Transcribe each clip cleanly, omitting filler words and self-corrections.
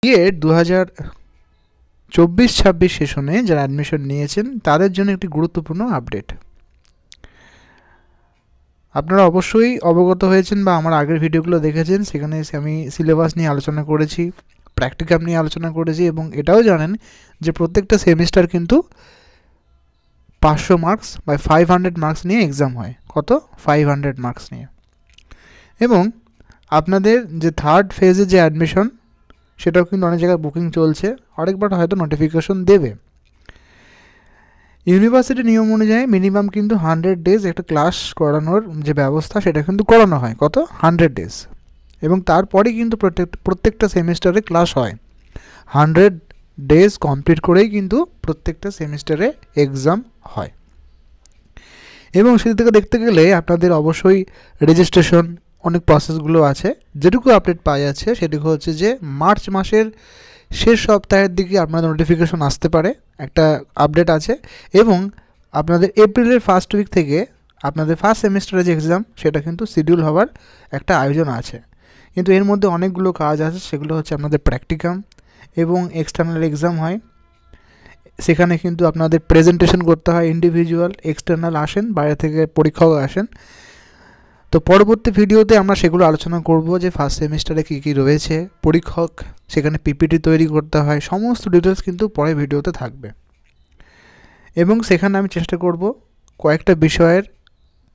B Ed 2024-26 সেশনে যারা admission নিয়েছেন তাদের জন্য একটি গুরুত্বপূর্ণ আপডেট। আপনারা অবশ্যই অবগত হয়েছেন বা আমার আগের ভিডিওগুলো দেখেছেন, সেখানে আমি সিলেবাস নিয়ে আলোচনা করেছি, প্র্যাকটিকাম নিয়ে আলোচনা করেছি এবং এটাও জানেন যে প্রত্যেকটা সেমিস্টার কিন্তু 500 মার্কস বা 500 মার্কস নিয়ে এক্সাম হয়। কত? 500 মার্কস নিয়ে। এবং আপনাদের যে থার্ড ফেজে যে অ্যাডমিশন সেটাও কিন্তু অনেক জায়গায় বুকিং চলছে, আরেকবার হয়তো নোটিফিকেশন দেবে। ইউনিভার্সিটি নিয়ম অনুযায়ী মিনিমাম কিন্তু 100 ডেজ একটা ক্লাস করানোর যে ব্যবস্থা সেটা কিন্তু করানো হয়। কত? 100 ডেজ। এবং তারপরে কিন্তু প্রত্যেকটা সেমিস্টারে ক্লাস হয়। 100 ডেজ কমপ্লিট করেই কিন্তু প্রত্যেকটা সেমিস্টারে এক্সাম হয়। এবং সেদিক থেকে দেখতে গেলে আপনাদের অবশ্যই রেজিস্ট্রেশন অনেক প্রসেসগুলো আছে। যেটুকু আপডেট পাওয়া যাচ্ছে সেটুকু হচ্ছে যে মার্চ মাসের শেষ সপ্তাহের দিকে আপনাদের নোটিফিকেশন আসতে পারে, একটা আপডেট আছে। এবং আপনাদের এপ্রিলের ফার্স্ট উইক থেকে আপনাদের ফার্স্ট সেমিস্টারের যে এক্সাম সেটা কিন্তু শিডিউল হওয়ার একটা আয়োজন আছে। কিন্তু এর মধ্যে অনেকগুলো কাজ আছে, সেগুলো হচ্ছে আপনাদের প্র্যাকটিকাম এবং এক্সটার্নাল এক্সাম হয়। সেখানে কিন্তু আপনাদের প্রেজেন্টেশন করতে হয়, ইন্ডিভিজুয়াল, এক্সটার্নাল আসেন, বাইরে থেকে পরীক্ষক আসেন। তো পরবর্তী ভিডিওতে আমরা সেগুলো আলোচনা করব যে ফার্স্ট সেমিস্টারে কী কী রয়েছে, পরীক্ষক, সেখানে পিপিটি তৈরি করতে হয়, সমস্ত ডিটেলস কিন্তু পরের ভিডিওতে থাকবে। এবং সেখানে আমি চেষ্টা করব কয়েকটা বিষয়ের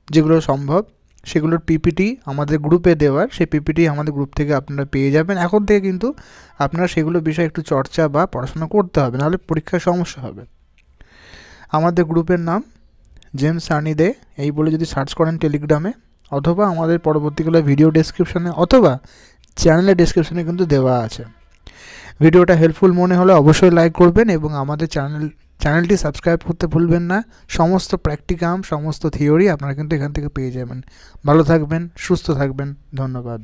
যেগুলো সম্ভব সেগুলোর পিপিটি আমাদের গ্রুপে দেওয়ার, সেই পিপিটি আমাদের গ্রুপ থেকে আপনারা পেয়ে যাবেন। এখন থেকে কিন্তু আপনারা সেগুলো বিষয়ে একটু চর্চা বা পড়াশোনা করতে হবে, নাহলে পরীক্ষার সমস্যা হবে। আমাদের গ্রুপের নাম জেমস সানি দে এই বলে যদি সার্চ করেন টেলিগ্রামে, অথবা আমাদের পরবর্তীকালে ভিডিও ডেসক্রিপশনে অথবা চ্যানেলের ডেসক্রিপশনে কিন্তু দেওয়া আছে। ভিডিওটা হেল্পফুল মনে হলে অবশ্যই লাইক করবেন এবং আমাদের চ্যানেলটি সাবস্ক্রাইব করতে ভুলবেন না। সমস্ত প্র্যাকটিকাম, সমস্ত থিওরি আপনারা কিন্তু এখান থেকে পেয়ে যাবেন। ভালো থাকবেন, সুস্থ থাকবেন, ধন্যবাদ।